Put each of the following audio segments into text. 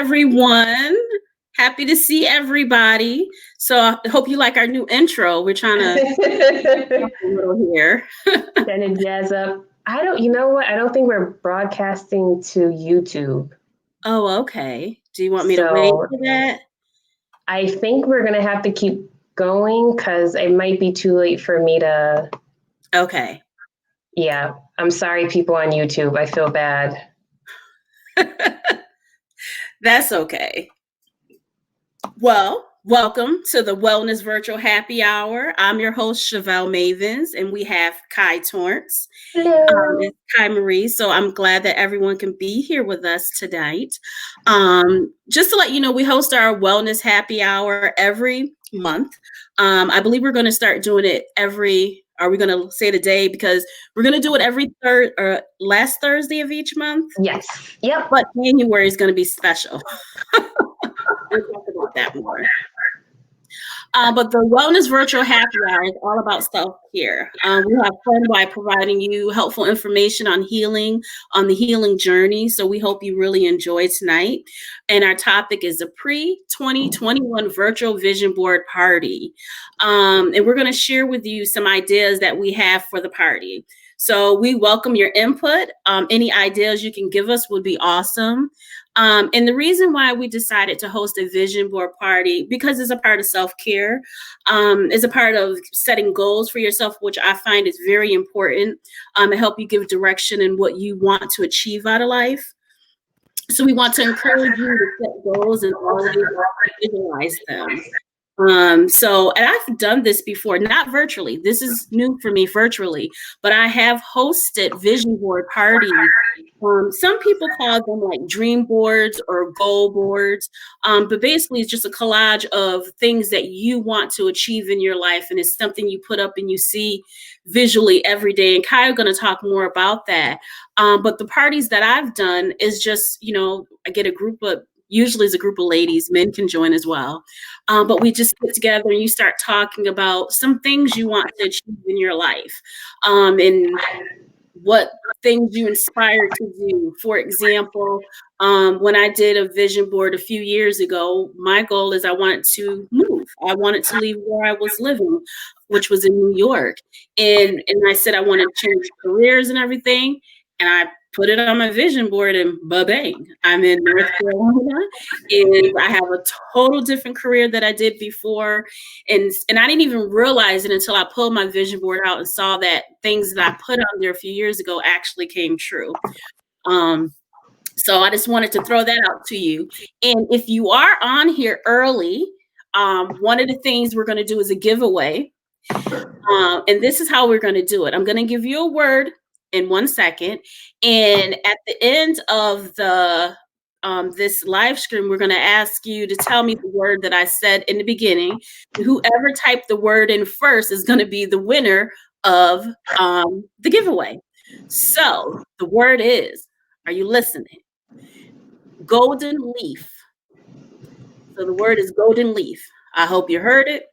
everyone. Happy to see everybody. So I hope you like our new intro. We're trying to a little here. Then it jazz up. You know what? I don't think we're broadcasting to YouTube. Oh, okay. Do you want me to wait for that? I think we're going to have to keep going because it might be too late for me to. Okay. Yeah. I'm sorry, people on YouTube. I feel bad. That's okay. Well, welcome to the Wellness Virtual Happy Hour. I'm your host, Shevel Mavens, and we have Kaii Torrance and Kaii Marie. So I'm glad that everyone can be here with us tonight. Just to let you know, we host our Wellness Happy Hour every month. I believe we're going to start doing it are we going to say the day? Because we're going to do it every last Thursday of each month. Yes. Yep. But January is going to be special. We'll talk about that more. But the Wellness Virtual Happy Hour is all about self-care. We have fun by providing you helpful information on healing, on the healing journey. So we hope you really enjoy tonight. And our topic is a pre-2021 virtual vision board party. And we're going to share with you some ideas that we have for the party. So we welcome your input. Any ideas you can give us would be awesome. And the reason why we decided to host a vision board party, because it's a part of self-care, it's a part of setting goals for yourself, which I find is very important to help you give direction in what you want to achieve out of life. So we want to encourage you to set goals and always visualize them. And I've done this before, not virtually. This is new for me virtually, but I have hosted vision board parties. Some people call them like dream boards or goal boards, but basically it's just a collage of things that you want to achieve in your life, and it's something you put up and you see visually every day. And Kaii is going to talk more about that. But the parties that I've done is just, I get usually it's a group of ladies, men can join as well. But we just get together and you start talking about some things you want to achieve in your life, and what things you inspired to do. For example, when I did a vision board a few years ago, my goal is I wanted to move. I wanted to leave where I was living, which was in New York. And I said I wanted to change careers and everything. And I put it on my vision board and ba-bang, I'm in North Carolina, and I have a total different career that I did before. And I didn't even realize it until I pulled my vision board out and saw that things that I put on there a few years ago actually came true. So I just wanted to throw that out to you. And if you are on here early, one of the things we're going to do is a giveaway. And this is how we're going to do it. I'm going to give you a word in 1 second, and at the end of the this live stream, we're going to ask you to tell me the word that I said in the beginning. Whoever typed the word in first is going to be the winner of the giveaway. So the word is, are you listening? Golden leaf. So the word is golden leaf. I hope you heard it.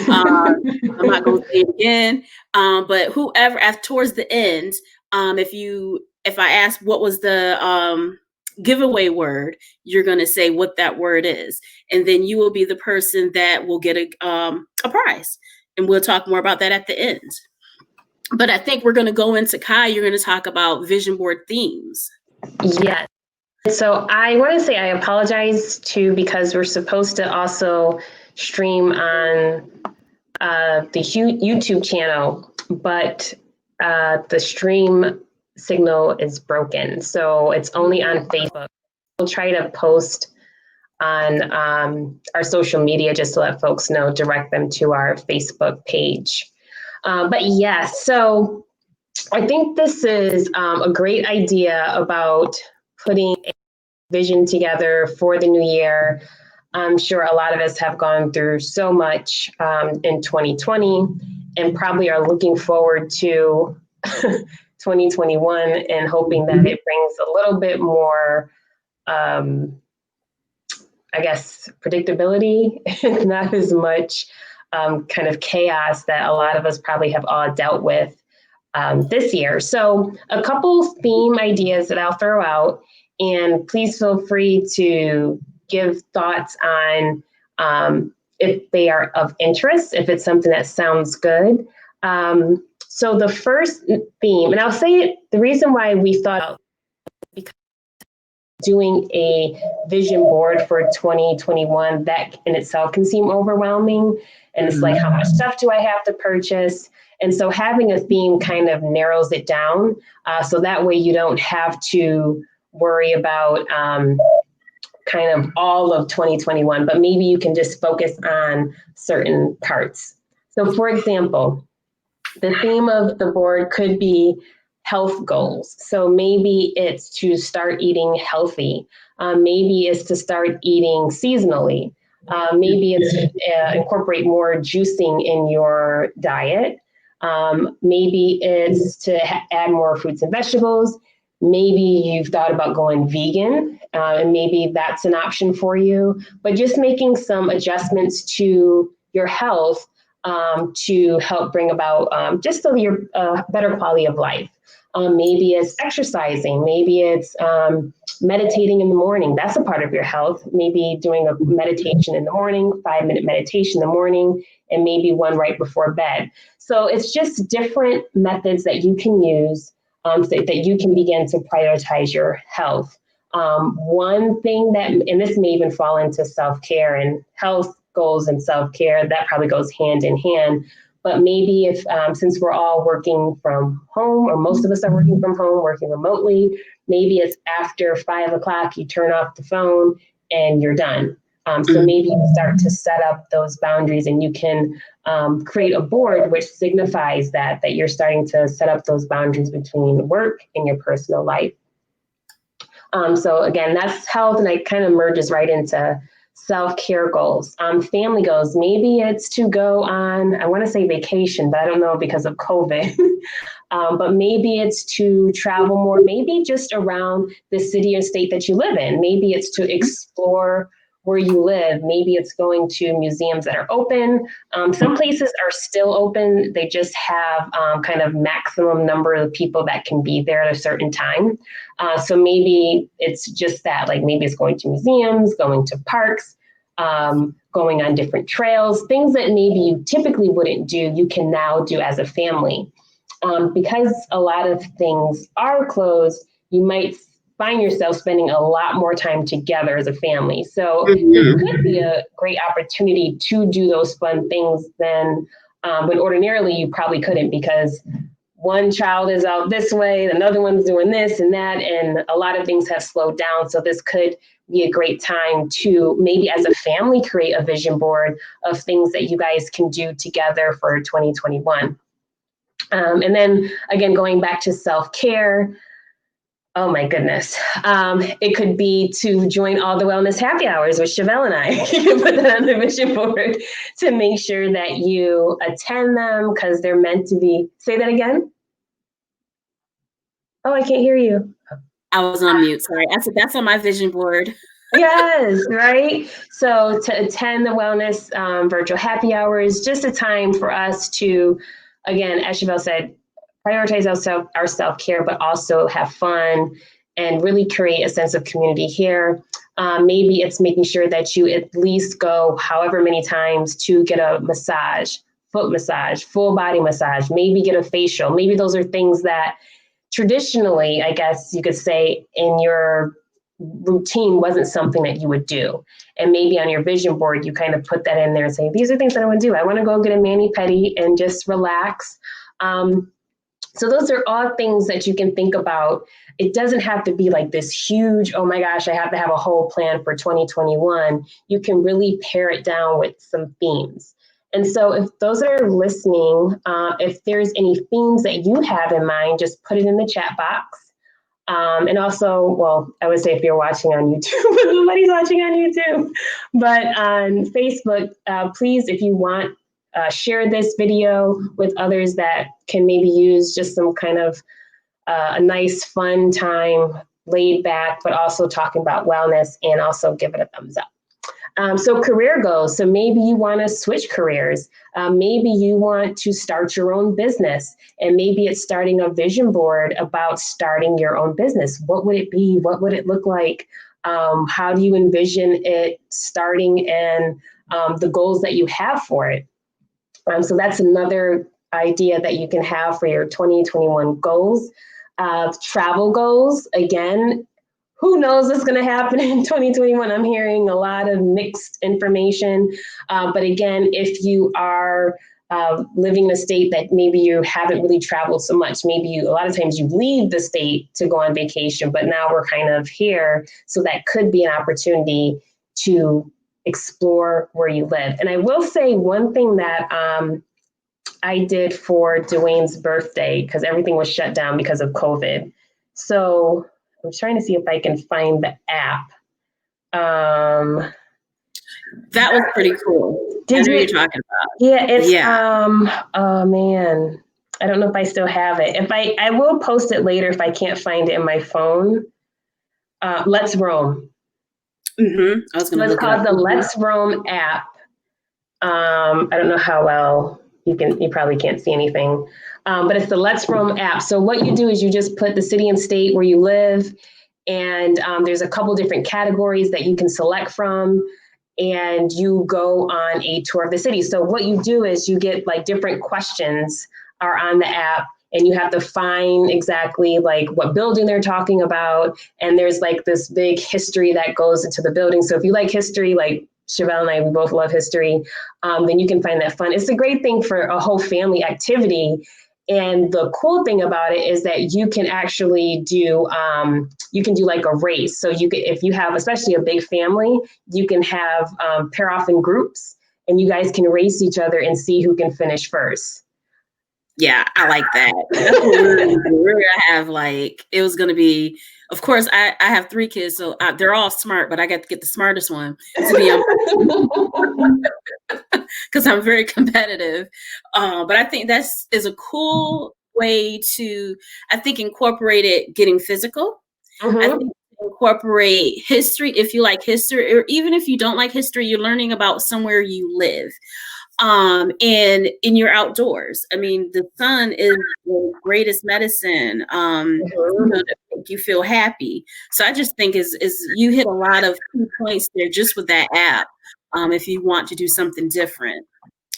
I'm not going to say it again. But whoever, towards the end, if I ask what was the giveaway word, you're going to say what that word is, and then you will be the person that will get a prize. And we'll talk more about that at the end. But I think we're going to go into Kaii. You're going to talk about vision board themes. Yes. So I want to say I apologize too, because we're supposed to also stream on the YouTube channel, but the stream signal is broken. So it's only on Facebook. We'll try to post on our social media just to let folks know, direct them to our Facebook page. But yes, so I think this is a great idea about putting a vision together for the new year. I'm sure a lot of us have gone through so much in 2020 and probably are looking forward to 2021 and hoping that it brings a little bit more, predictability, not as much kind of chaos that a lot of us probably have all dealt with this year. So a couple theme ideas that I'll throw out, and please feel free to give thoughts on if they are of interest, if it's something that sounds good. So the first theme, and I'll say it, the reason why we thought because doing a vision board for 2021, that in itself can seem overwhelming. And it's like, how much stuff do I have to purchase? And so having a theme kind of narrows it down. So that way you don't have to worry about kind of all of 2021, but maybe you can just focus on certain parts. So for example, the theme of the board could be health goals. So maybe it's to start eating healthy. Maybe it's to start eating seasonally. Maybe it's to incorporate more juicing in your diet. Maybe it's to add more fruits and vegetables. Maybe you've thought about going vegan, and maybe that's an option for you. But just making some adjustments to your health to help bring about just so your better quality of life. Maybe it's exercising, maybe it's meditating in the morning. That's a part of your health. Maybe doing a meditation in the morning, 5-minute meditation in the morning, and maybe one right before bed. So it's just different methods that you can use so that you can begin to prioritize your health. One thing that, and this may even fall into self-care and health goals and self-care, that probably goes hand in hand. But maybe if, since we're all working from home, or most of us are working from home, working remotely, maybe it's after 5 o'clock, you turn off the phone and you're done. So maybe you start to set up those boundaries, and you can create a board which signifies that you're starting to set up those boundaries between work and your personal life. So again, that's health, and it kind of merges right into self-care goals. Family goals, maybe it's to go on, I want to say vacation, but I don't know because of COVID. But maybe it's to travel more, maybe just around the city or state that you live in. Maybe it's to explore where you live. Maybe it's going to museums that are open. Some places are still open. They just have kind of maximum number of people that can be there at a certain time. So maybe it's just that, like maybe it's going to museums, going to parks, going on different trails, things that maybe you typically wouldn't do, you can now do as a family. Because a lot of things are closed, you might find yourself spending a lot more time together as a family. So this could be a great opportunity to do those fun things then, when ordinarily you probably couldn't, because one child is out this way, another one's doing this and that, and a lot of things have slowed down. So this could be a great time to maybe as a family create a vision board of things that you guys can do together for 2021. And then again, going back to self-care, oh my goodness. It could be to join all the wellness happy hours with Shevel and I. You can put that on the vision board to make sure that you attend them, because they're meant to be. Say that again. Oh, I can't hear you. I was on mute, sorry. I said that's on my vision board. Yes, right. So to attend the wellness virtual happy hours, just a time for us to, again, as Shevel said, prioritize our self-care, but also have fun and really create a sense of community here. Maybe it's making sure that you at least go however many times to get a massage, foot massage, full body massage, maybe get a facial. Maybe those are things that traditionally, I guess you could say, in your routine wasn't something that you would do. And maybe on your vision board, you kind of put that in there and say, these are things that I want to do. I want to go get a mani-pedi and just relax. So those are all things that you can think about. It doesn't have to be like this huge, oh my gosh, I have to have a whole plan for 2021. You can really pare it down with some themes. And so if those are listening, if there's any themes that you have in mind, just put it in the chat box. And also, well, I would say if you're watching on YouTube, but nobody's watching on YouTube, but on Facebook, please, if you want, share this video with others that can maybe use just some kind of a nice, fun time, laid back, but also talking about wellness, and also give it a thumbs up. So career goals. So maybe you want to switch careers. Maybe you want to start your own business, and maybe it's starting a vision board about starting your own business. What would it be? What would it look like? How do you envision it starting, and the goals that you have for it? So that's another idea that you can have for your 2021 goals. Travel goals, again, who knows what's going to happen in 2021? I'm hearing a lot of mixed information. But again, if you are living in a state that maybe you haven't really traveled so much, maybe a lot of times you leave the state to go on vacation, but now we're kind of here. So that could be an opportunity to explore where you live. And I will say one thing that I did for Dwayne's birthday, because everything was shut down because of COVID. So I'm trying to see if I can find the app. That was pretty cool. I know you're talking about. Yeah, it's oh man. I don't know if I still have it. If I will post it later if I can't find it in my phone. Let's Roam. Mm-hmm. I was gonna It's look called it up. the Let's Roam app. I don't know how well you probably can't see anything. But it's the Let's Roam app. So what you do is you just put the city and state where you live, and there's a couple different categories that you can select from, and you go on a tour of the city. So what you do is you get like different questions are on the app, and you have to find exactly like what building they're talking about. And there's like this big history that goes into the building. So if you like history, like Shevel and I, we both love history, then you can find that fun. It's a great thing for a whole family activity. And the cool thing about it is that you can actually do, you can do like a race. So you can, if you have, especially a big family, you can have pair off in groups, and you guys can race each other and see who can finish first. Yeah, I like that. That's what we're gonna have. Like, it was gonna be. Of course, I have 3 kids, so they're all smart, but I got to get the smartest one to be on because I'm very competitive. But I think is a cool way to, I think, incorporate it getting physical. Mm-hmm. I think incorporate history if you like history, or even if you don't like history, you're learning about somewhere you live. And in your outdoors. I mean, the sun is the greatest medicine, to make you feel happy. So I just think is you hit a lot of key points there just with that app. If you want to do something different,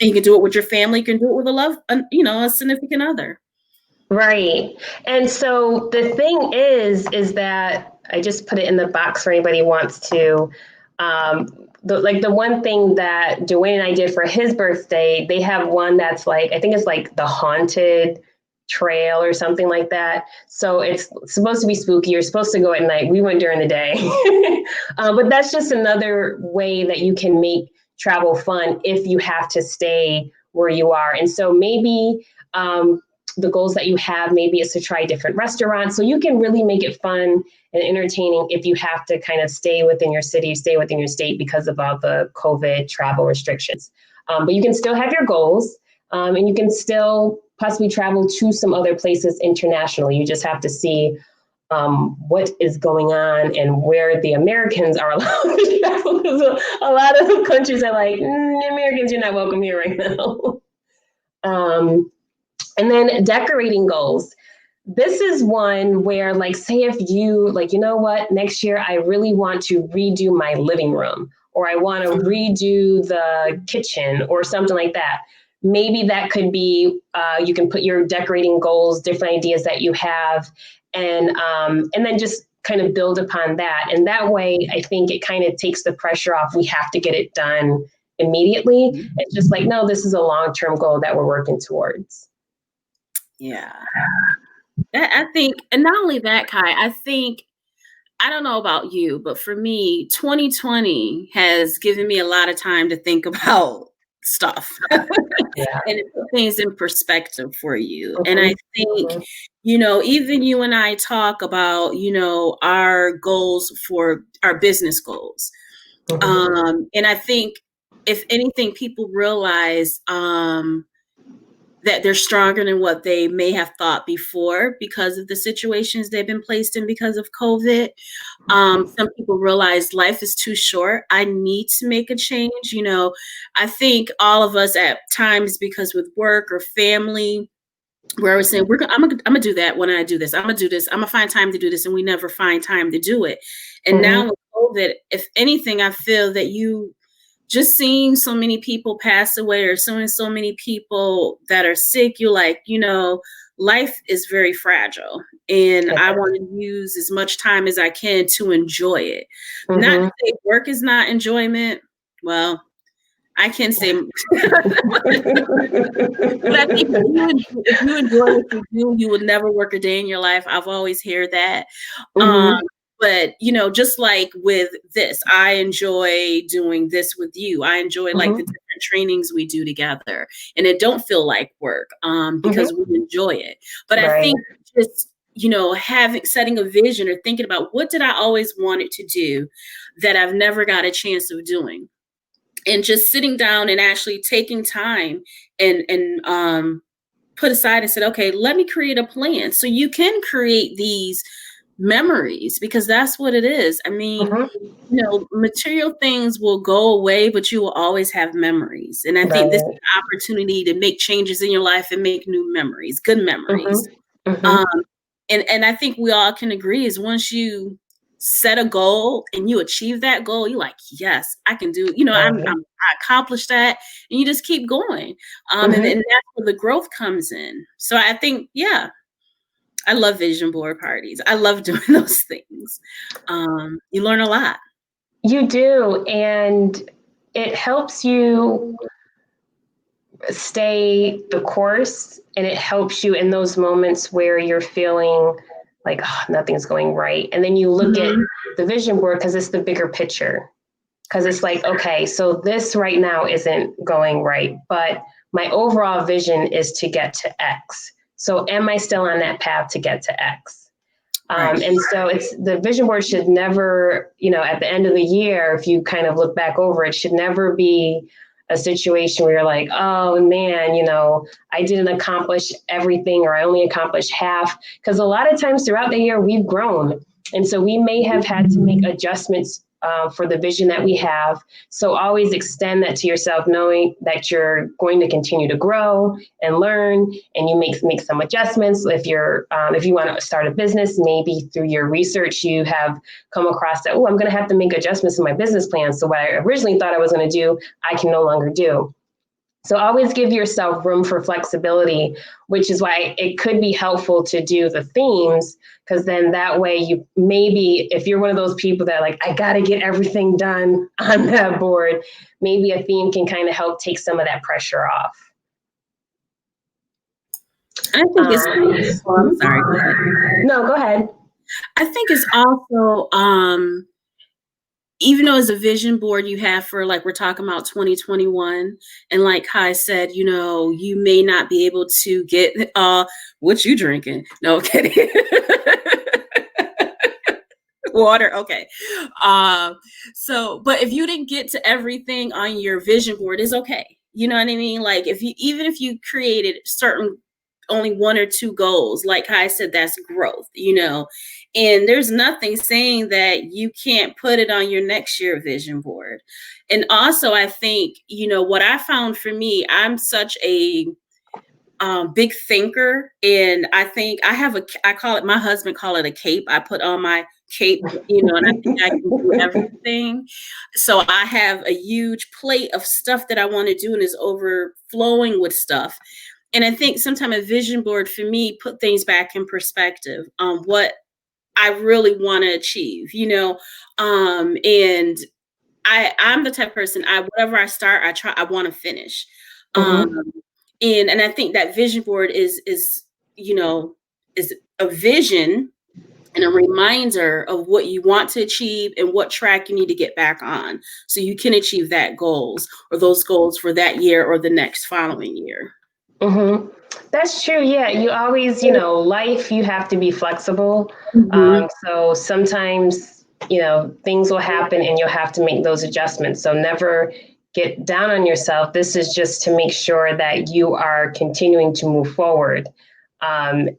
and you can do it with your family, you can do it with a significant other. Right. And so the thing is that I just put it in the box for anybody who wants to. The one thing that Dwayne and I did for his birthday, they have one that's like, I think it's like the haunted trail or something like that. So it's supposed to be spooky. You're supposed to go at night. We went during the day. But that's just another way that you can make travel fun if you have to stay where you are. And so maybe the goals that you have maybe is to try different restaurants. So you can really make it fun and entertaining if you have to kind of stay within your city, stay within your state because of all the COVID travel restrictions. But you can still have your goals, and you can still possibly travel to some other places internationally. You just have to see what is going on and where the Americans are allowed to travel. A lot of countries are like, Americans, you're not welcome here right now. And then decorating goals. This is one where, like, say if you, like, you know what, next year I really want to redo my living room, or I want to redo the kitchen or something like that. Maybe that could be, you can put your decorating goals, different ideas that you have, and then just kind of build upon that. And that way, I think it kind of takes the pressure off. We have to get it done immediately. It's just like, no, this is a long-term goal that we're working towards. Yeah. I think, and not only that, Kai, I think, I don't know about you, but for me, 2020 has given me a lot of time to think about stuff and it put things in perspective for you. And I think, even you and I talk about, our goals for our business goals. And I think if anything, people realize, that they're stronger than what they may have thought before because of the situations they've been placed in because of COVID. Some people realize life is too short. I need to make a change. I think all of us at times, because with work or family, where I was saying, I'm gonna do that when I do this. I'm gonna do this. I'm gonna find time to do this, and we never find time to do it. And now with know that if anything, I feel that you just seeing so many people pass away or seeing so many people that are sick, you're like, life is very fragile. And I want to use as much time as I can to enjoy it. Not to say work is not enjoyment. Well, I can say, but I think if you enjoy what you do, you will never work a day in your life. I've always heard that. But just like with this, I enjoy doing this with you. I enjoy like the different trainings we do together, and it don't feel like work because we enjoy it. But I think just setting a vision or thinking about what did I always wanted to do that I've never got a chance of doing. And just sitting down and actually taking time and put aside and said, okay, let me create a plan. So you can create these memories because that's what it is. I mean, material things will go away, but you will always have memories. And I think this is an opportunity to make changes in your life and make new memories, good memories. And I think we all can agree is once you set a goal and you achieve that goal, you're like, yes, I can do, I accomplished that, and you just keep going. And that's where the growth comes in. So I think, I love vision board parties. I love doing those things. You learn a lot. You do. And it helps you stay the course, and it helps you in those moments where you're feeling like nothing's going right. And then you look at the vision board because it's the bigger picture. Because it's like, okay, so this right now isn't going right, but my overall vision is to get to X. So am I still on that path to get to X? And so it's the vision board should never, at the end of the year, if you kind of look back over it, should never be a situation where you're like, oh man, I didn't accomplish everything, or I only accomplished half. Because a lot of times throughout the year, we've grown. And so we may have had to make adjustments for the vision that we have. So always extend that to yourself, knowing that you're going to continue to grow and learn, and you make some adjustments. If you want to start a business, maybe through your research you have come across that, I'm going to have to make adjustments in my business plan. So what I originally thought I was going to do, I can no longer do. So always give yourself room for flexibility, which is why it could be helpful to do the themes, because then that way you maybe, if you're one of those people that like, I got to get everything done on that board, maybe a theme can kind of help take some of that pressure off. I think it's, I'm sorry. Go ahead. No, go ahead. I think it's also, even though it's a vision board you have for, like, we're talking about 2021, and like Kai said, you may not be able to get, what you drinking? No kidding. Water. Okay. But if you didn't get to everything on your vision board, it's okay. You know what I mean? Like even if you created only one or two goals, like Kai said, that's growth, and there's nothing saying that you can't put it on your next year vision board. And also I think, what I found for me, I'm such a big thinker, and I think I call it, my husband call it a cape. I put on my cape, and I think I can do everything. So I have a huge plate of stuff that I want to do, and is overflowing with stuff. And I think sometimes a vision board for me put things back in perspective on what I really want to achieve, and I'm the type of person, whatever I start, I want to finish. And I think that vision board is a vision and a reminder of what you want to achieve and what track you need to get back on, so you can achieve those goals for that year or the next following year. That's true. Yeah, you always, life, you have to be flexible. So sometimes, things will happen and you'll have to make those adjustments. So never get down on yourself. This is just to make sure that you are continuing to move forward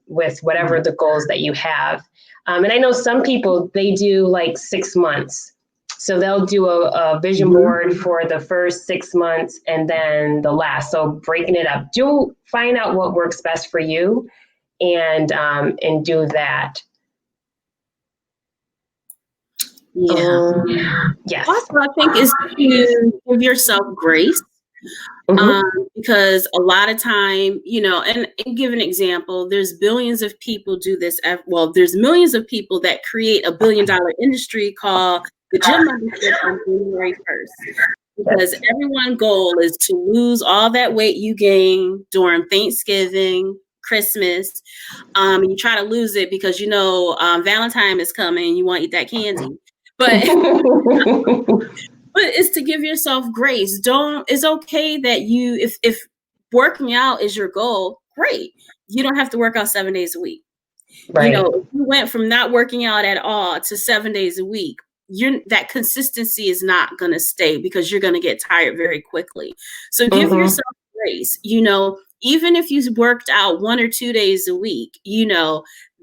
with whatever the goals that you have. And I know some people, they do like 6 months. So they'll do a vision board for the first 6 months and then the last. So breaking it up, find out what works best for you, and do that. Yeah. Yes. Also, I think is to give yourself grace. Mm-hmm. Because a lot of time, and give an example, there's billions of people do this. Well, there's millions of people that create a $1 billion industry called the gym membership on January 1st. Because Yes. everyone's goal is to lose all that weight you gain during Thanksgiving, Christmas. And you try to lose it because Valentine is coming. You want to eat that candy, but but it's to give yourself grace. It's okay that if working out is your goal, great. You don't have to work out 7 days a week. Right. If you went from not working out at all to 7 days a week, that consistency is not going to stay because you're going to get tired very quickly. So give Mm-hmm. yourself grace. Even if you worked out 1 or 2 days a week,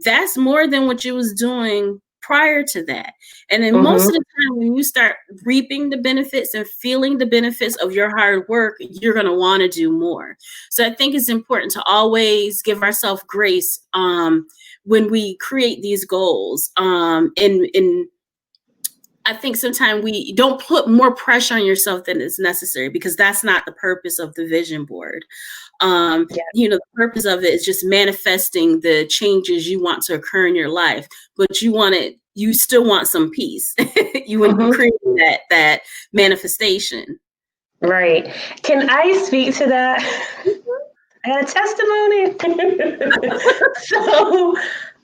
that's more than what you was doing prior to that. And then most Mm-hmm. of the time when you start reaping the benefits and feeling the benefits of your hard work, you're going to want to do more. So I think it's important to always give ourselves grace when we create these goals. And I think sometimes we don't put more pressure on yourself than is necessary, because that's not the purpose of the vision board. Yeah. The purpose of it is just manifesting the changes you want to occur in your life, but you still want some peace. When you Mm-hmm. create that manifestation. Right. Can I speak to that? I got a testimony. So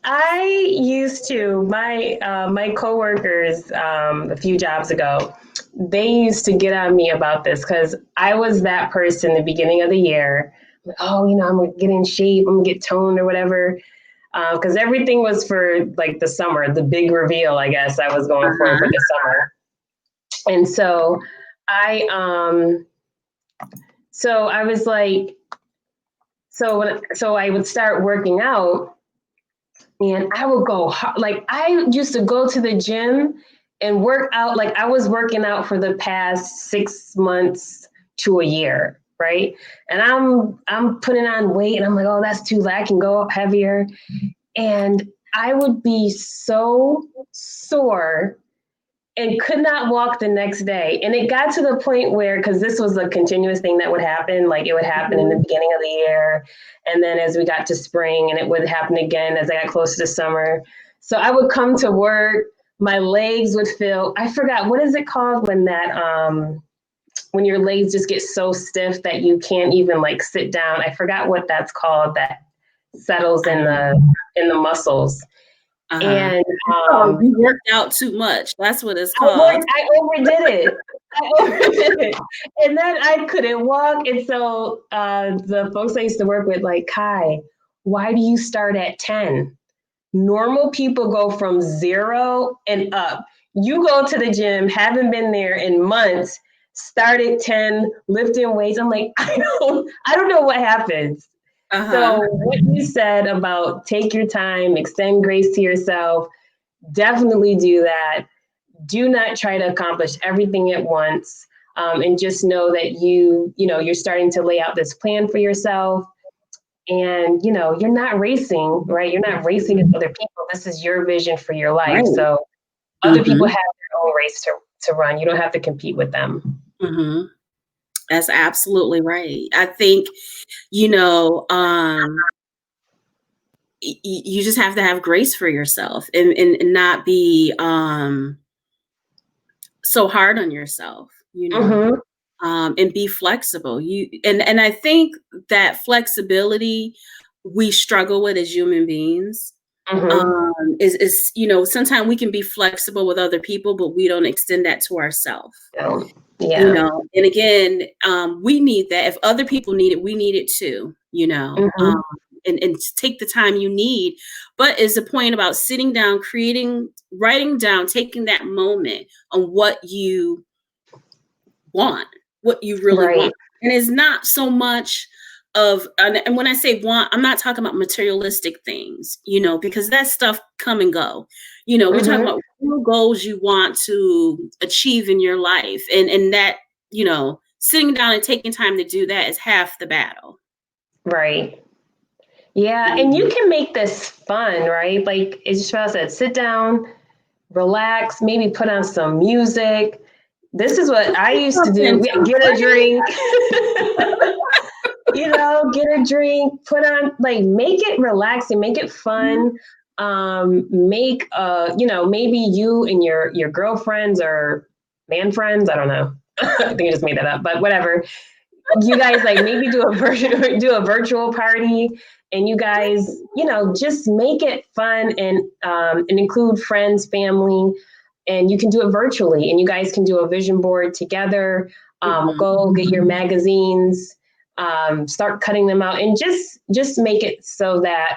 I used to my coworkers a few jobs ago. They used to get on me about this because I was that person in the beginning of the year. Like, oh, I'm gonna get in shape. I'm gonna get toned or whatever. Because everything was for like the summer, the big reveal. I guess I was going for Uh-huh. the summer, and I so I was like, so I would start working out, and I would go hard. Like I used to go to the gym and work out like I was working out for the past 6 months to a year, right? And I'm putting on weight, and I'm like, oh, that's too light. I can go up heavier, and I would be so sore and could not walk the next day. And it got to the point where, because this was a continuous thing that would happen, like it would happen in the beginning of the year. And then as we got to spring, and it would happen again as I got closer to summer. So I would come to work, my legs would feel, I forgot, what is it called when your legs just get so stiff that you can't even like sit down. I forgot what that's called, that settles in the muscles. Uh-huh. And Oh, you worked out too much. That's what it's I called. worked. I overdid it. I overdid it, and then I couldn't walk. And so the folks I used to work with, like, Kai, why do you start at 10? Normal people go from 0 and up. You go to the gym, haven't been there in months, start at 10, lifting weights. I'm like, I don't know what happens. Uh-huh. So what you said about take your time, extend grace to yourself, definitely do that. Do not try to accomplish everything at once, and just know that you're starting to lay out this plan for yourself, and you're not racing, right? You're not racing with other people. This is your vision for your life. Right. So other people Mm-hmm. have their own race to run. You don't have to compete with them. Mm-hmm. That's absolutely right. I think, you know, um, you just have to have grace for yourself, and not be so hard on yourself, Mm-hmm. and be flexible. And I think that flexibility we struggle with as human beings. Mm-hmm. Is sometimes we can be flexible with other people, but we don't extend that to ourselves. So, yeah. And again, we need that. If other people need it, we need it too. Mm-hmm. And take the time you need. But it's a point about sitting down, writing down, taking that moment on what you want, what you really Right. want. And it's not so much and when I say want, I'm not talking about materialistic things, because that stuff come and go. We're talking Mm-hmm. about real goals you want to achieve in your life. And that, sitting down and taking time to do that is half the battle. Right. Yeah, and you Mhm. can make this fun, right? Like as Shevel said, sit down, relax, maybe put on some music. This is what I used to do. Something to Get a drink. drink. Get a drink, put on, like, make it relaxing, make it fun. Make maybe you and your girlfriends or man friends, I don't know. I think I just made that up, but whatever. You guys, like, maybe do a virtual party, and you guys, just make it fun, and include friends, family, and you can do it virtually, and you guys can do a vision board together. Go get your magazines, start cutting them out, and just make it so that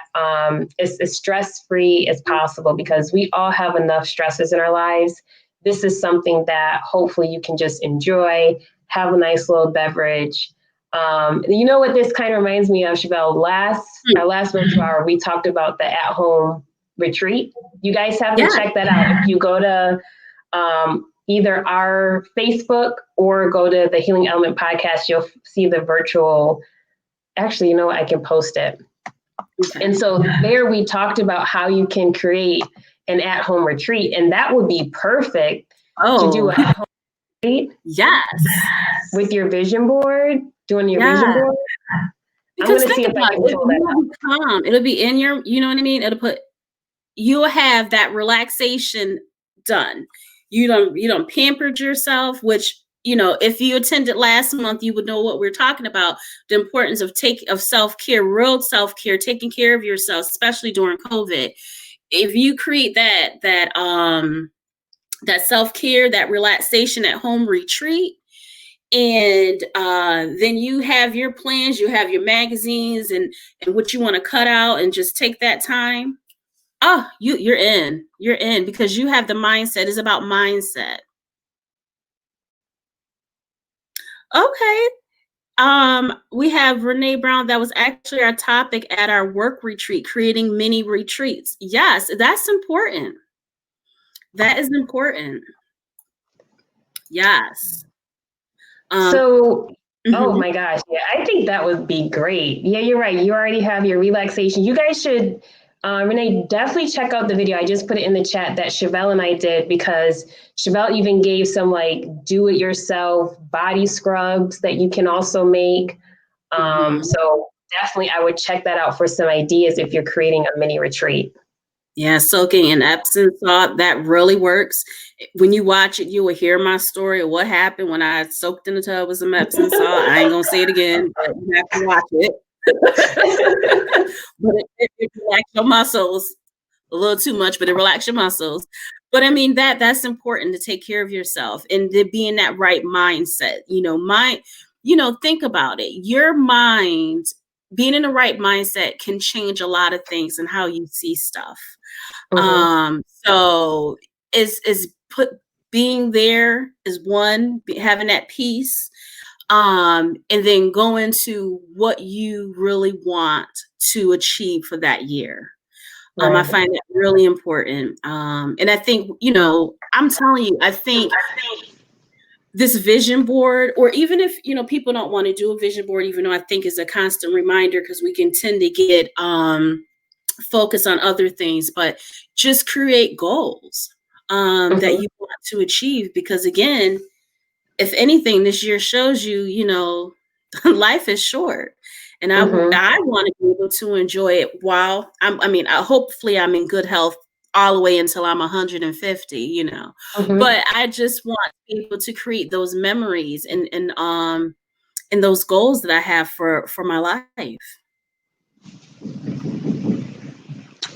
it's as stress free as possible, because we all have enough stresses in our lives. This is something that hopefully you can just enjoy, have a nice little beverage. You know what this kind of reminds me of, Shevel? Our last virtual hour, we talked about the at-home retreat. You guys have to check that out. If you go to either our Facebook or go to the Healing Element podcast, you'll see the virtual. Actually, you know what? I can post it. Okay. And so there we talked about how you can create an at-home retreat, and that would be perfect to do an at-home retreat. Yes. With your vision board, doing your vision board. Because think about it. It'll be calm. It'll be in your, you know what I mean? You'll have that relaxation done. You don't pampered yourself, which, if you attended last month, you would know what we're talking about. The importance of self-care, real self-care, taking care of yourself, especially during COVID. If you create that self-care, that relaxation at home retreat, and then you have your plans, you have your magazines and what you want to cut out, and just take that time. Oh, you're in because you have the mindset. It's about mindset. Okay. We have Renee Brown. That was actually our topic at our work retreat, creating mini retreats. Yes, that's important. That is important. Yes. Oh my gosh. Yeah, I think that would be great. Yeah, you're right. You already have your relaxation. You guys should, Renee, definitely check out the video. I just put it in the chat that Shevel and I did, because Shevel even gave some like do-it-yourself body scrubs that you can also make. So definitely I would check that out for some ideas if you're creating a mini retreat. Yeah, soaking in Epsom salt, that really works. When you watch it, you will hear my story of what happened when I soaked in the tub with some Epsom salt. I ain't gonna say it again, but you have to watch it. But it relaxes your muscles a little too much, but it relaxes your muscles. But I mean, that's important, to take care of yourself and to be in that right mindset. Think about it. Your mind, being in the right mindset, can change a lot of things and how you see stuff. So being there is one, having that peace, and then go into what you really want to achieve for that year. I find that really important. And I think, I'm telling you, I think this vision board, or even if, people don't want to do a vision board, even though I think is a constant reminder, because we can tend to get focus on other things, but just create goals that you want to achieve. Because again, if anything, this year shows you, life is short, and I want to be able to enjoy it while hopefully I'm in good health all the way until I'm 150, but I just want to be able to create those memories and those goals that I have for my life.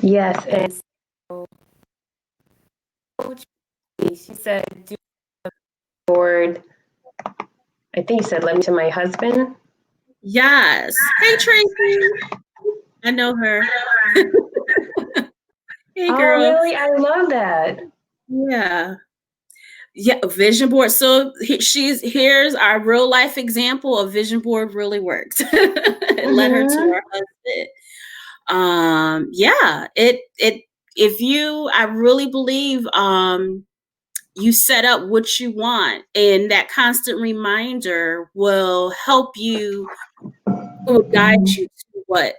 Yes. And she said, do board. I think you said, let me to my husband. Yes. Hey, Tracy. I know her. Hey, girl. Oh, really? I love that. Yeah. Yeah, vision board. So here's our real life example of vision board really works. Let her to her husband. I really believe you set up what you want, and that constant reminder will help you, will guide you to what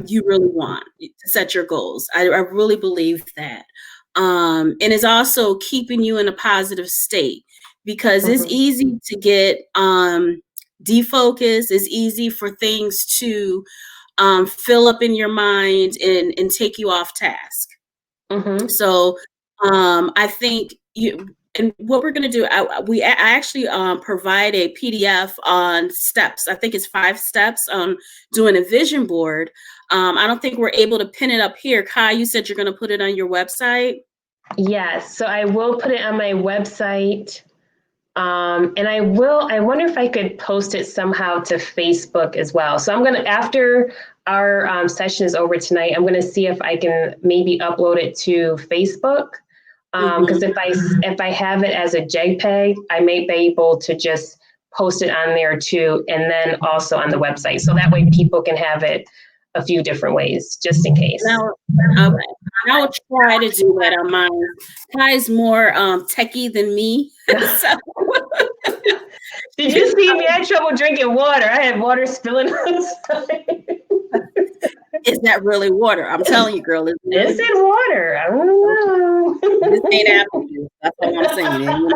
you really want, to set your goals. I really believe that. And it's also keeping you in a positive state, because it's Mhm. easy to get defocused. It's easy for things to fill up in your mind and take you off task. Mhm. So I think you, and what we're going to do, I actually provide a PDF on steps. I think it's 5 steps on doing a vision board. I don't think we're able to pin it up here. Kai, you said you're going to put it on your website. Yes, so I will put it on my website. And I wonder if I could post it somehow to Facebook as well. So I'm going to, after our session is over tonight, I'm going to see if I can maybe upload it to Facebook. Because Mm-hmm. if I have it as a JPEG, I may be able to just post it on there too, and then also on the website. So that way people can have it a few different ways, just in case. Now, okay. I will try to do that on mine. Kai's more techie than me. So Did you see me? I had trouble drinking water. I had water spilling outside. is that really water? I'm telling you, girl, it's Is really, it water? I okay. don't This ain't know. apple juice. That's all I'm saying. It ain't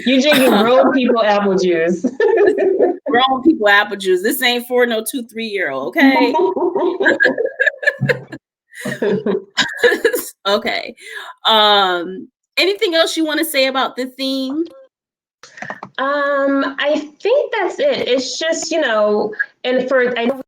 You drinking apple. grown people apple juice. This is grown people apple juice. This ain't for no 2, 3 year old. Okay. Okay. Anything else you want to say about the theme? I think that's it. It's just, and for I know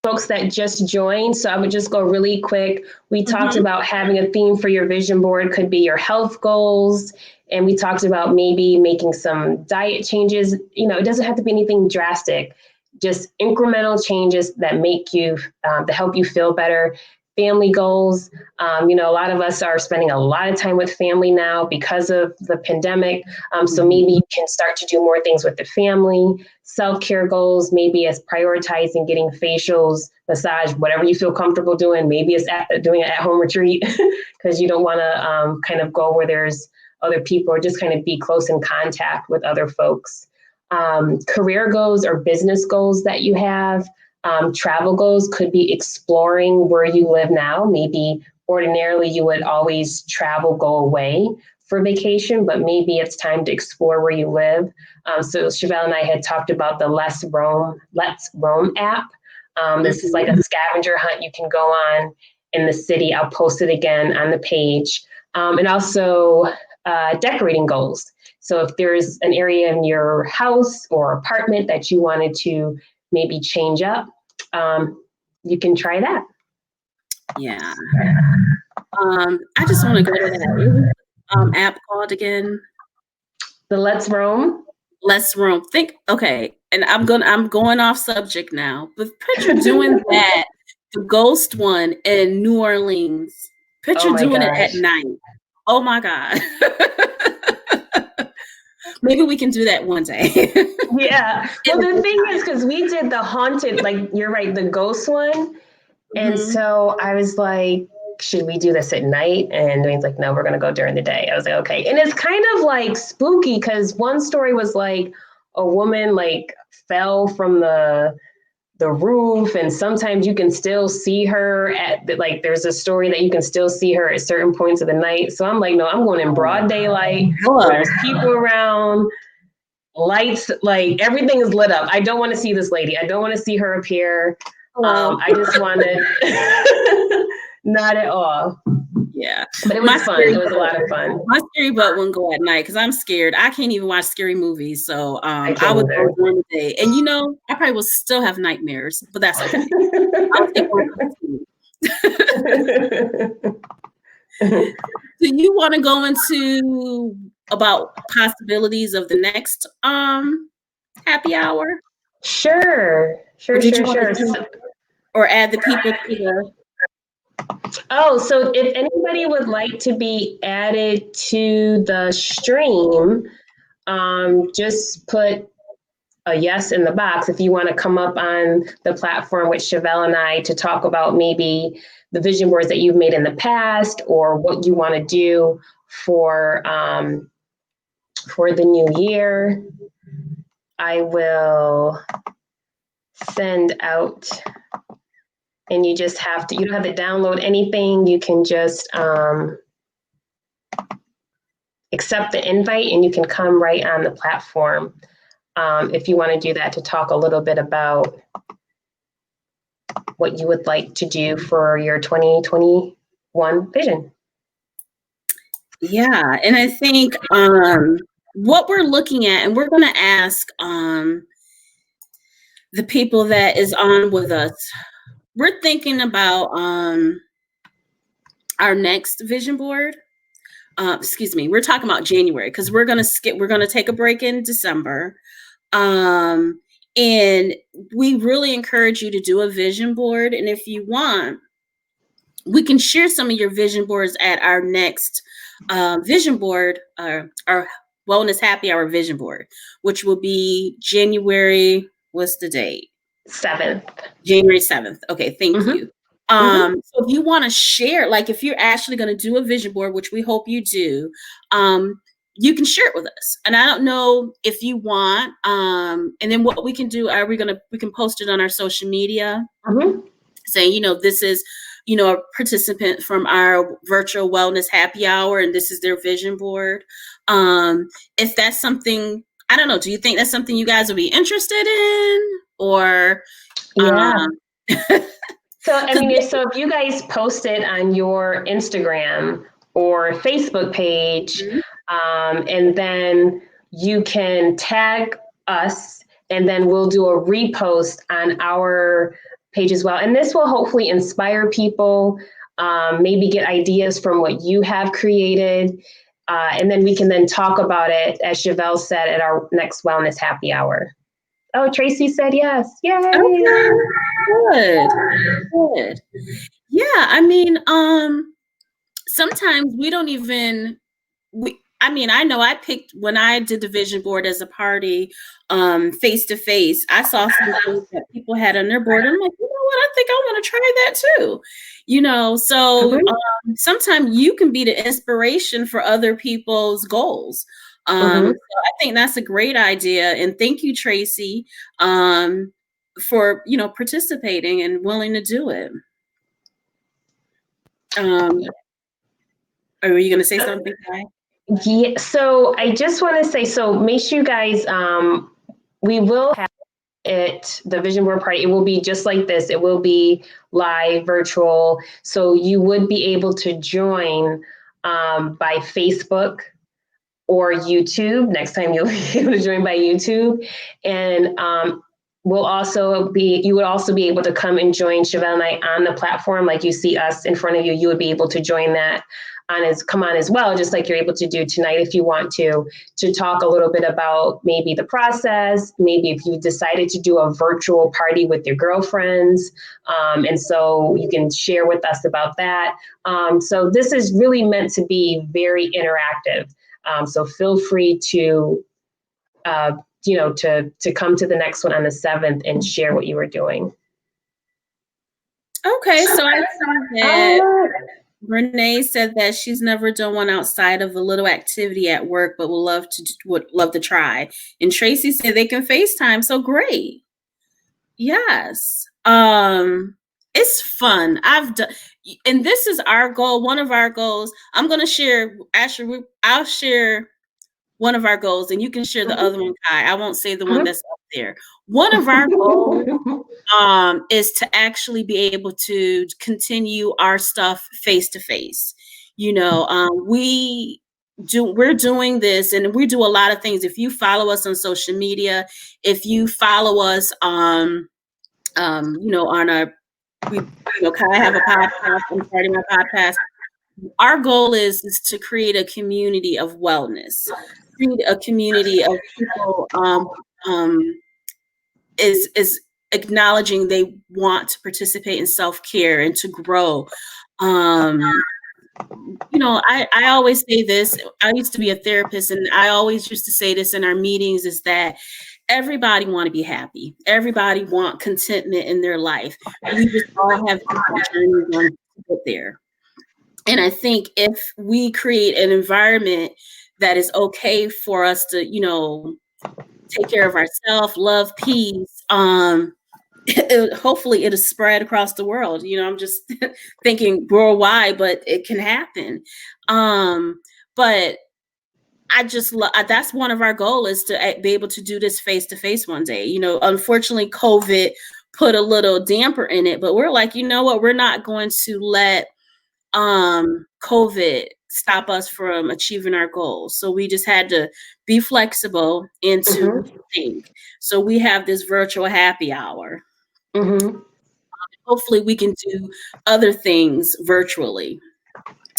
folks that just joined, so I would just go really quick. We talked Mm-hmm. about having a theme for your vision board, could be your health goals. And we talked about maybe making some diet changes. It doesn't have to be anything drastic, just incremental changes that make you, to help you feel better. Family goals. A lot of us are spending a lot of time with family now because of the pandemic. So maybe you can start to do more things with the family. Self-care goals, maybe as prioritizing getting facials, massage, whatever you feel comfortable doing. Maybe it's doing an at-home retreat because you don't want to kind of go where there's other people, or just kind of be close in contact with other folks. Career goals or business goals that you have. Travel goals could be exploring where you live now. Maybe ordinarily you would always travel, go away for vacation, but maybe it's time to explore where you live. So Shevel and I had talked about the Let's Roam app. This is like a scavenger hunt you can go on in the city. I'll post it again on the page. And also decorating goals. So if there's an area in your house or apartment that you wanted to maybe change up, you can try that. Yeah. I just want to go to that. What was app called again? The Let's Roam. Less room. Think. Okay, and I'm going off subject now. But picture doing that, the ghost one in New Orleans. Oh Picture my doing it at gosh. night. Oh my God. Maybe we can do that one day. Yeah. Well, the thing is, because we did the haunted, like you're right, the ghost one. And Mhm. so I was like, should we do this at night? And Dwayne's like, no, we're going to go during the day. I was like, okay. And it's kind of like spooky because one story was like a woman like fell from the roof, and sometimes you can still see her like there's a story that you can still see her at certain points of the night. So I'm like, no, I'm going in broad daylight where Hello. there's people around, lights, like everything is lit up. I don't want to see this lady. I don't want to see her appear. Hello. I just wanted not at all. Yeah. But it was fun. It was a lot of fun. My scary butt wouldn't go at night because I'm scared. I can't even watch scary movies. So I I can't would go either. during the day. And I probably will still have nightmares, but that's okay. I'll take one for the team. Do you want to go into about possibilities of the next happy hour? Sure, Or sure, did you sure, want sure. to or add the people to the Oh, so if anybody would like to be added to the stream, just put a yes in the box if you want to come up on the platform with Chevelle and I to talk about maybe the vision boards that you've made in the past or what you want to do for the new year. I will send out and you just have to, you don't have to download anything. You can just accept the invite and you can come right on the platform if you want to do that, to talk a little bit about what you would like to do for your 2021 vision. Yeah, and I think what we're looking at, and we're going to ask the people that is on with us, we're thinking about our next vision board. Excuse me, we're talking about January because we're going to take a break in December. And we really encourage you to do a vision board. And if you want, we can share some of your vision boards at our next vision board, our Wellness Happy Hour vision board, which will be January. What's the date? 7th. January 7th. Okay, thank you. So if you want to share, like if you're actually going to do a vision board, which we hope you do, you can share it with us. And I don't know if you want, and then what we can do, we can post it on our social media saying, this is, a participant from our virtual wellness happy hour, and this is their vision board. If that's something, I don't know, do you think that's something you guys would be interested in? Or yeah. So if you guys post it on your Instagram or Facebook page, and then you can tag us, and then we'll do a repost on our page as well. And this will hopefully inspire people, maybe get ideas from what you have created. And then we can then talk about it, as Shevel said, at our next Wellness Happy Hour. Oh, Tracy said yes. Yay! Okay. Good. Yeah, sometimes we don't even I know I picked, when I did the vision board as a party, face to face, I saw some things that people had on their board. I'm like, you know what? I think I want to try that too. So sometimes you can be the inspiration for other people's goals. So I think that's a great idea. And thank you, Tracy, for, participating and willing to do it. Are you going to say something, Kai? Yeah, so I just want to say, so make sure you guys, we will have the vision board party. It will be just like this. It will be live, virtual. So you would be able to join by Facebook or YouTube. Next time you'll be able to join by YouTube. And you would also be able to come and join Shevel and I on the platform. Like you see us in front of you, you would be able to join that come on as well, just like you're able to do tonight if you want to talk a little bit about maybe the process, maybe if you decided to do a virtual party with your girlfriends. And so you can share with us about that. So this is really meant to be very interactive. So feel free to, to come to the next one on the 7th and share what you were doing. Okay, so I see that Renee said that she's never done one outside of a little activity at work, but would love to try. And Tracy said they can FaceTime, so great. Yes. It's fun. And this is our goal. One of our goals. I'm going to share. Actually, I'll share one of our goals, and you can share the other one, Kai. I won't say the one that's up there. One of our goals is to actually be able to continue our stuff face to face. We're doing this, and we do a lot of things. If you follow us on social media, if you follow us on Kai, I have a podcast. I'm starting my podcast. Our goal is to create a community of wellness, create a community of people is acknowledging they want to participate in self-care and to grow. I always say this. I used to be a therapist, and I always used to say this in our meetings, is that everybody want to be happy. Everybody want contentment in their life. We just all have different journeys on to get there. And I think if we create an environment that is okay for us to, take care of ourselves, love, peace, hopefully it'll spread across the world. I'm just thinking worldwide, but it can happen. But I just that's one of our goals, is to be able to do this face to face one day. Unfortunately, COVID put a little damper in it, but we're like, you know what? We're not going to let COVID stop us from achieving our goals. So we just had to be flexible into think. So we have this virtual happy hour. Hopefully we can do other things virtually.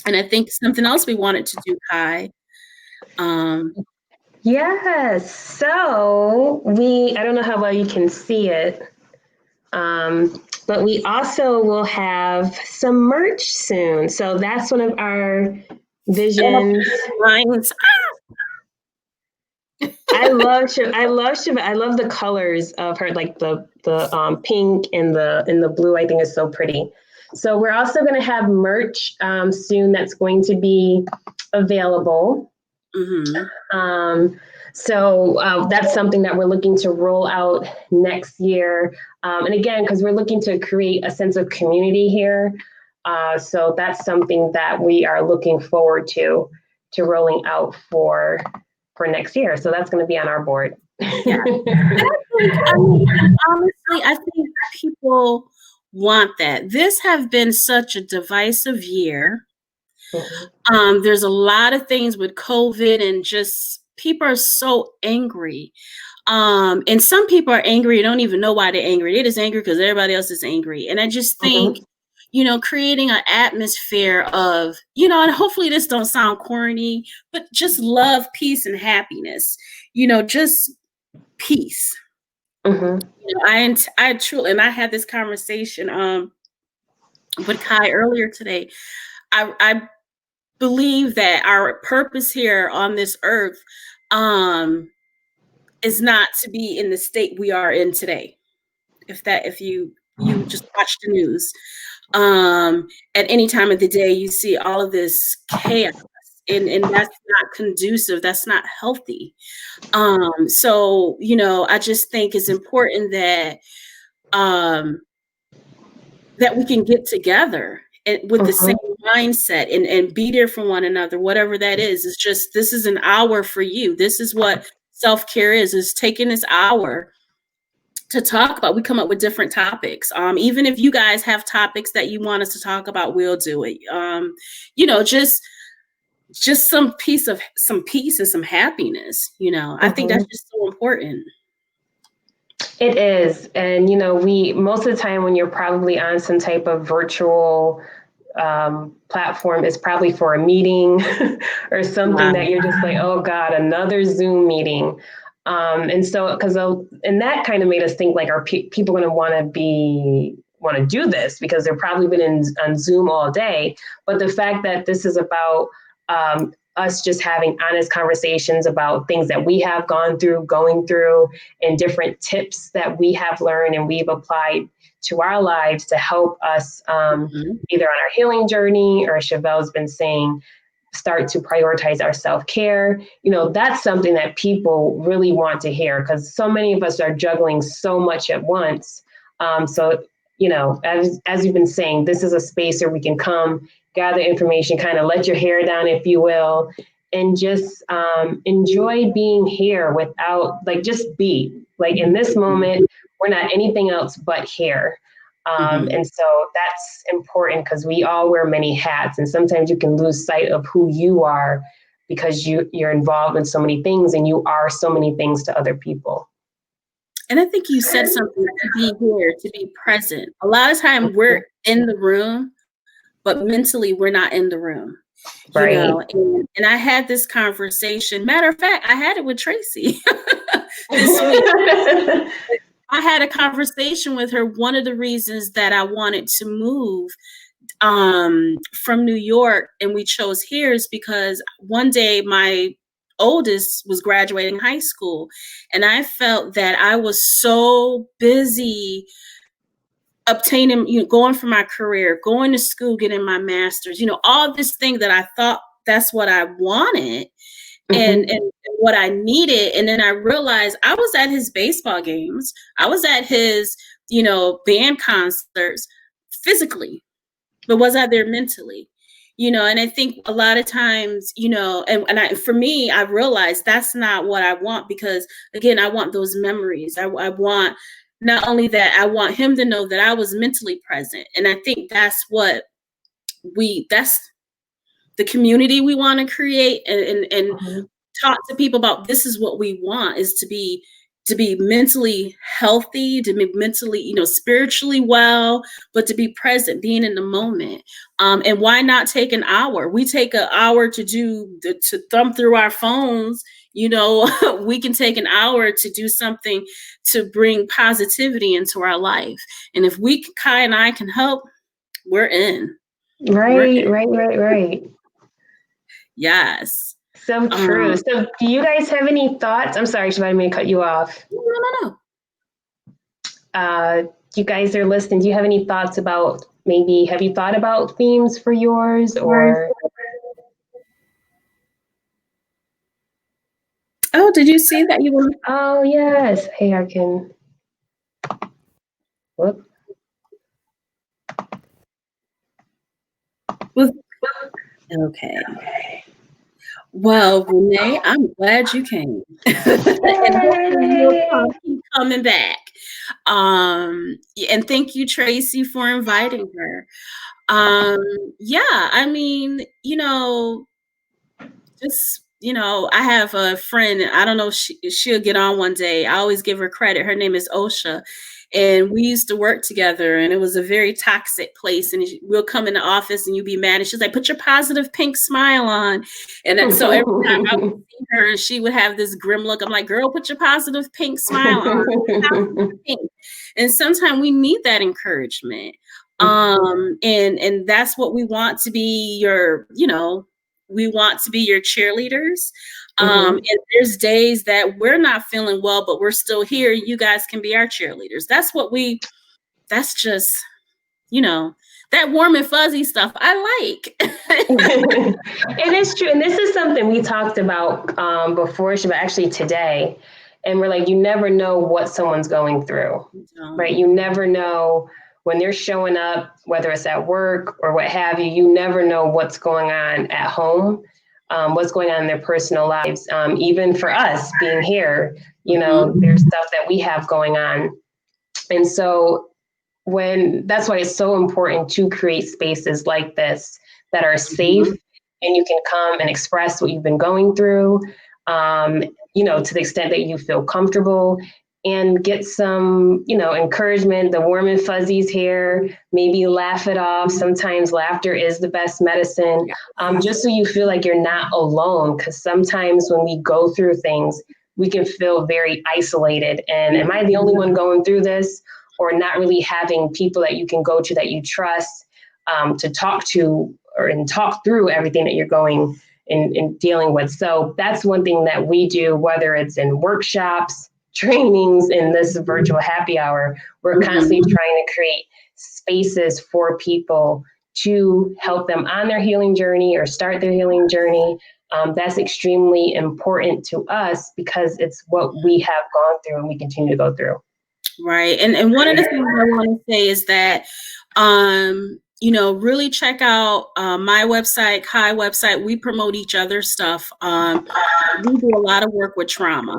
And I think something else we wanted to do, Kai. Yes. So I don't know how well you can see it, but we also will have some merch soon. So that's one of our visions. I love the colors of her, like the pink and the blue. I think is so pretty. So we're also going to have merch soon that's going to be available. So that's something that we're looking to roll out next year. And again, because we're looking to create a sense of community here. So that's something that we are looking forward to rolling out for next year. So that's going to be on our board. Yeah. Honestly, I think people want that. This has been such a divisive year. There's a lot of things with COVID, and just people are so angry. And some people are angry and don't even know why they're angry. They're just angry because everybody else is angry. And I just think, creating an atmosphere of, and hopefully this don't sound corny, but just love, peace, and happiness. Just peace. I truly, and I had this conversation with Kai earlier today. I believe that our purpose here on this earth is not to be in the state we are in today. If you just watch the news, at any time of the day, you see all of this chaos, and that's not conducive. That's not healthy. So, I just think it's important that that we can get together with the same mindset and be there for one another, whatever that is. It's just, this is an hour for you. This is what self-care is taking this hour to talk about. We come up with different topics. Even if you guys have topics that you want us to talk about, we'll do it. Just some peace and some happiness. I think that's just so important. It is. And, we, most of the time when you're probably on some type of virtual platform, is probably for a meeting or something that you're just like, oh God, another Zoom meeting. And so, and that kind of made us think, like, are people going to want to do this because they've probably been on Zoom all day. But the fact that this is about us just having honest conversations about things that we have going through, and different tips that we have learned and we've applied to our lives to help us either on our healing journey, or as Shevel's been saying, start to prioritize our self-care. That's something that people really want to hear, because so many of us are juggling so much at once. So, as you've been saying, this is a space where we can come, gather information, kind of let your hair down, if you will, and just enjoy being here without, like, just be. Like, in this moment, we're not anything else but here. And so that's important, because we all wear many hats, and sometimes you can lose sight of who you are because you're involved in so many things, and you are so many things to other people. And I think you said something, to be here, to be present. A lot of time we're in the room, but mentally we're not in the room. Right. And I had this conversation. Matter of fact, I had it with Tracy this week. I had a conversation with her. One of the reasons that I wanted to move from New York, and we chose here, is because one day my oldest was graduating high school, and I felt that I was so busy obtaining, going for my career, going to school, getting my master's, all this thing that I thought that's what I wanted and what I needed. And then I realized I was at his baseball games. I was at his band concerts physically, but was I there mentally? And I think a lot of times, for me, I realized that's not what I want, because again, I want those memories. I want not only that, I want him to know that I was mentally present. And I think that's the community we want to create, and talk to people about, this is what we want, is to be mentally healthy, to be mentally, spiritually well, but to be present, being in the moment. And why not take an hour? We take an hour to thumb through our phones. We can take an hour to do something to bring positivity into our life. And if Kai and I can help, we're in. Right. Yes. So true. So do you guys have any thoughts? I'm sorry, Shevel, I didn't mean to cut you off. No. You guys are listening. Do you have any thoughts about, maybe, have you thought about themes for yours, or? Oh, did you see that? Oh, yes. Hey, I can. Whoop. Okay. Well, Renee, I'm glad you came. And hopefully you'll keep coming back. And thank you, Tracy, for inviting her. Yeah, I mean, just, I have a friend, I don't know, she'll get on one day. I always give her credit. Her name is Osha. And we used to work together, and it was a very toxic place. And we'll come in the office and you'll be mad. And she's like, put your positive pink smile on. And so every time I would see her, she would have this grim look. I'm like, girl, put your positive pink smile on. And sometimes we need that encouragement. And that's what we want to be we want to be your cheerleaders. And there's days that we're not feeling well, but we're still here. You guys can be our cheerleaders. That's just, that warm and fuzzy stuff I like. It is true. And this is something we talked about before, but actually today. And we're like, you never know what someone's going through, right? You never know when they're showing up, whether it's at work or what have you. You never know what's going on at home, what's going on in their personal lives. Even for us being here, there's stuff that we have going on. And so that's why it's so important to create spaces like this that are safe, and you can come and express what you've been going through, to the extent that you feel comfortable, and get some, encouragement, the warm and fuzzies here, maybe laugh it off. Sometimes laughter is the best medicine, just so you feel like you're not alone. Because sometimes when we go through things, we can feel very isolated. And am I the only one going through this? Or not really having people that you can go to that you trust, to talk to and talk through everything that you're going and dealing with. So that's one thing that we do, whether it's in workshops, trainings, in this virtual happy hour. We're constantly trying to create spaces for people to help them on their healing journey or start their healing journey. That's extremely important to us because it's what we have gone through and we continue to go through. Right. And one of the things I want to say is that, really check out my website, Kai website. We promote each other's stuff. We do a lot of work with trauma.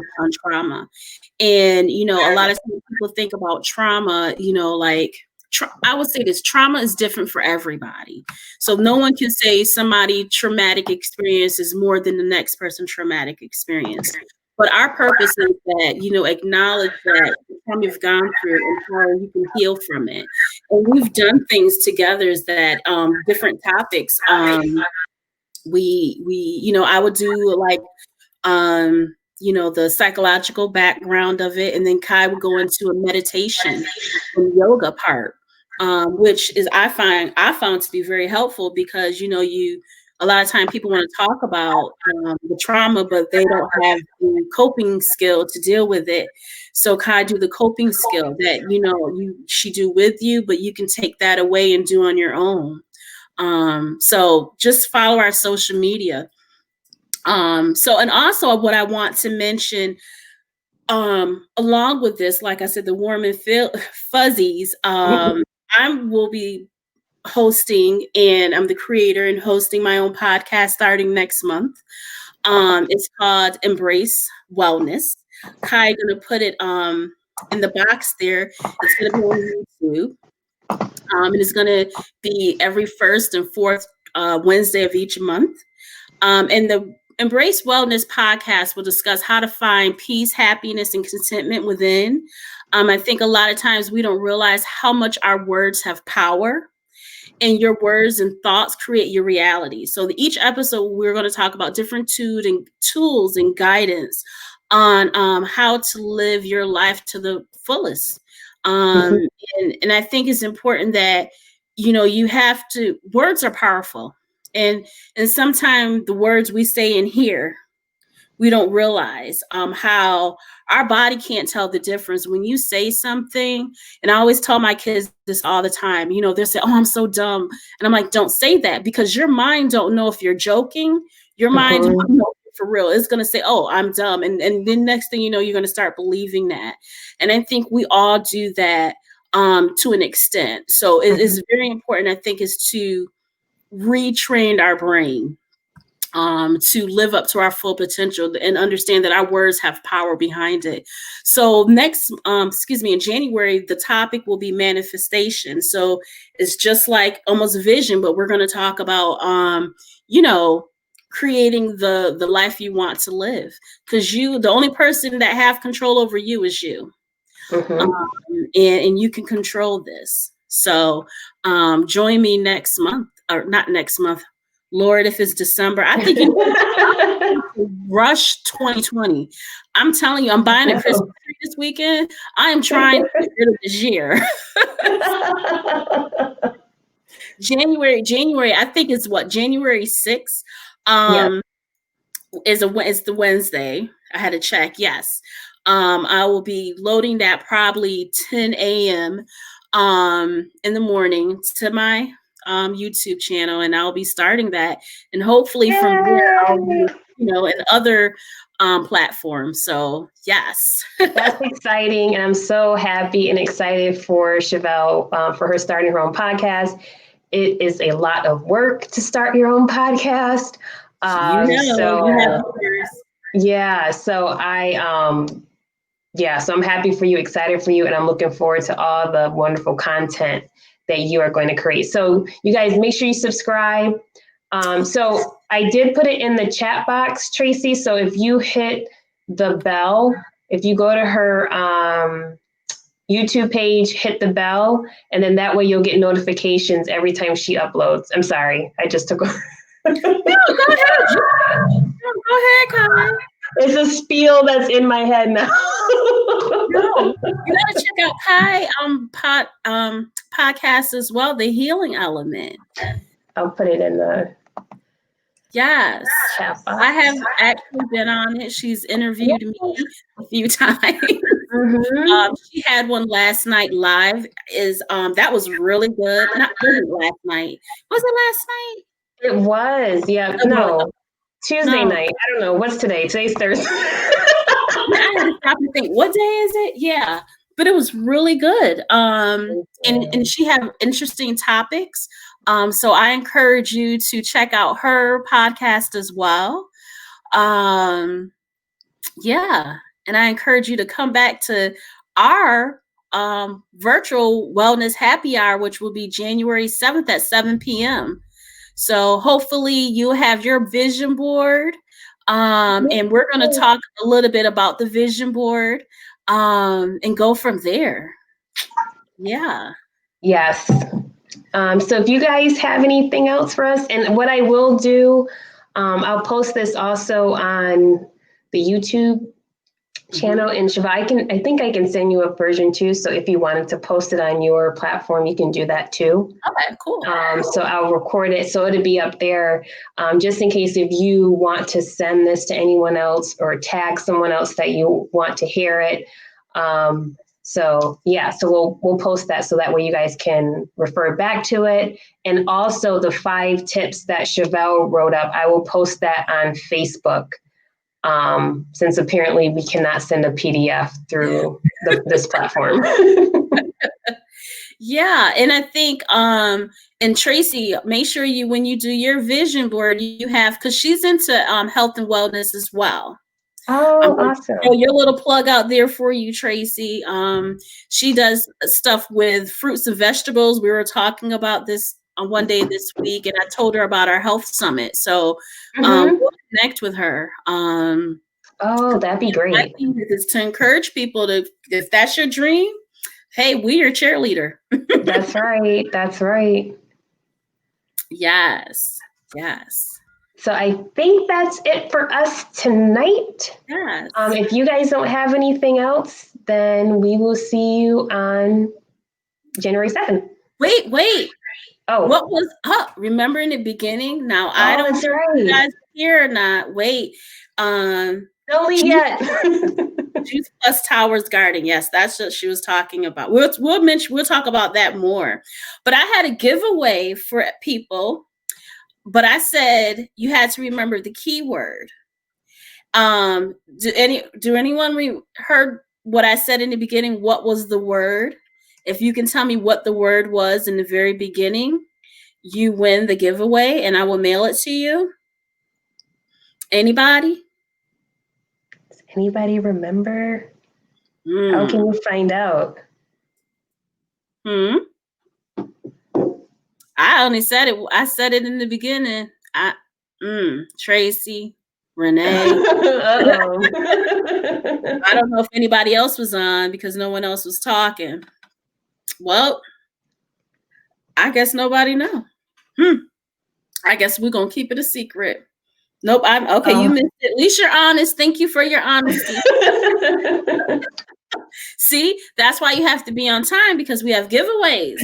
And, a lot of people think about trauma, I would say this: trauma is different for everybody. So no one can say somebody traumatic experience is more than the next person's traumatic experience. But our purpose is that, acknowledge that the trauma you've gone through and how you can heal from it. And we've done things together is that different topics. I would do like, the psychological background of it. And then Kai would go into a meditation and yoga part, which is I found to be very helpful because, a lot of time people want to talk about the trauma, but they don't have the coping skill to deal with it. So Kai do the coping skill that, she do with you, but you can take that away and do on your own. So just follow our social media. And also what I want to mention, along with this, like I said, the warm and fuzzies, I will be hosting, and I'm the creator and hosting my own podcast starting next month. It's called Embrace Wellness. Kai gonna put it in the box there. It's gonna be on YouTube. And it's gonna be every first and fourth Wednesday of each month. And the Embrace Wellness podcast will discuss how to find peace, happiness, and contentment within. I think a lot of times we don't realize how much our words have power, and your words and thoughts create your reality. So each episode, we're going to talk about different tools and guidance on how to live your life to the fullest. And I think it's important that, you have to, words are powerful. And sometimes the words we say in here, we don't realize how our body can't tell the difference when you say something. And I always tell my kids this all the time. They'll say, "Oh, I'm so dumb," and I'm like, "Don't say that, because your mind don't know if you're joking. Your mind don't know if you're for real. It's gonna say, 'Oh, I'm dumb,' and then next thing you know, you're gonna start believing that." And I think we all do that to an extent. So it's very important, I think, is to retrain our brain to live up to our full potential and understand that our words have power behind it. So next, in January, the topic will be manifestation. So it's just like almost vision, but we're going to talk about, creating the life you want to live, because the only person that have control over you is you. And you can control this. So join me next month, or not next month. Lord, if it's December, I think rush 2020. I'm telling you, I'm buying a Christmas tree this weekend. I am trying to get rid of this year. January, I think it's January 6th. Is the Wednesday. I had to check. Yes. I will be loading that probably 10 a.m. In the morning to my YouTube channel, and I'll be starting that, and hopefully from there I'll be, in other platforms. So yes. That's exciting, and I'm so happy and excited for Shevel for her starting her own podcast. It is a lot of work to start your own podcast. So I'm happy for you, excited for you, and I'm looking forward to all the wonderful content that you are going to create. So you guys, make sure you subscribe. So I did put it in the chat box, Tracy. So if you hit the bell, if you go to her YouTube page, hit the bell, and then that way you'll get notifications every time she uploads. I'm sorry, I just took over. No, go ahead. Go ahead, Kai. It's a spiel that's in my head now. No, you gotta check out Kai podcast as well, The Healing Element. I'll put it in the yes. chat box. I have actually been on it. She's interviewed me a few times. She had one last night live. That was really good. Not really last night. Was it last night? It was, yeah. No. Tuesday night. I don't know. What's today? Today's Thursday. I had to stop and think, what day is it? Yeah. But it was really good. And she had interesting topics. So I encourage you to check out her podcast as well. Yeah. And I encourage you to come back to our virtual wellness happy hour, which will be January 7th at 7 p.m. So hopefully you have your vision board. And we're going to talk a little bit about the vision board and go from there. Yeah. Yes. So if you guys have anything else for us, and what I will do, I'll post this also on the YouTube channel. And Shiva, I think I can send you a version too. So if you wanted to post it on your platform, you can do that too. Okay, cool. So I'll record it, so it'll be up there, just in case if you want to send this to anyone else or tag someone else that you want to hear it. So we'll post that, so that way you guys can refer back to it. And also the 5 tips that Shevel wrote up, I will post that on Facebook. since apparently we cannot send a PDF through this platform. Yeah, and I think and Tracy, make sure you when you do your vision board, you have because she's into health and wellness as well. I'm Oh, gonna awesome. throw your little plug out there for you, Tracy. She does stuff with fruits and vegetables. We were talking about this on one day this week, and I told her about our health summit. So we'll connect with her. Oh, that'd be great. My thing is to encourage people to, if that's your dream, hey, we your cheerleader. That's right. That's right. Yes. Yes. So I think that's it for us tonight. Yes. If you guys don't have anything else, then we will see you on January 7th. Wait. Oh. What was up? Remember in the beginning? Now I don't that's know right. if you guys here or not. Wait. Don't leave yet. Juice Plus Towers Garden. Yes, that's what she was talking about. We'll talk about that more. But I had a giveaway for people, but I said you had to remember the keyword. Do anyone heard what I said in the beginning? What was the word? If you can tell me what the word was in the very beginning, you win the giveaway and I will mail it to you. Anybody? Does anybody remember? How can you find out? I only said it. I said it in the beginning. Tracy, Renee. I don't know if anybody else was on because no one else was talking. Well, I guess nobody know. I guess we're gonna keep it a secret. Nope. I'm okay. You missed it. At least you're honest. Thank you for your honesty. See, that's why you have to be on time because we have giveaways.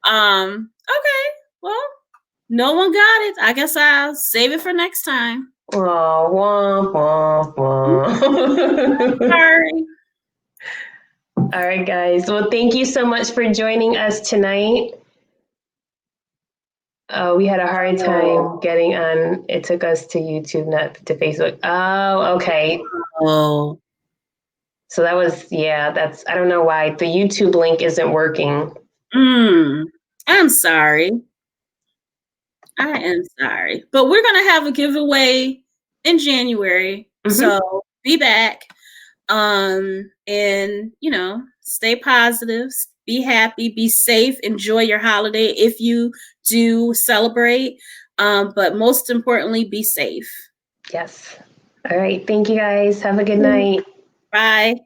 Okay. Well, no one got it. I guess I'll save it for next time. Wah, wah, wah. Sorry. All right, guys. Well, thank you so much for joining us tonight. We had a hard time getting on. It took us to YouTube, not to Facebook. Oh, okay. Oh. So that was, that's, I don't know why. The YouTube link isn't working. I'm sorry. I am sorry. But we're going to have a giveaway in January. So be back. And, stay positive, be happy, be safe, enjoy your holiday if you do celebrate. But most importantly, be safe. Yes. All right. Thank you guys. Have a good night. Bye.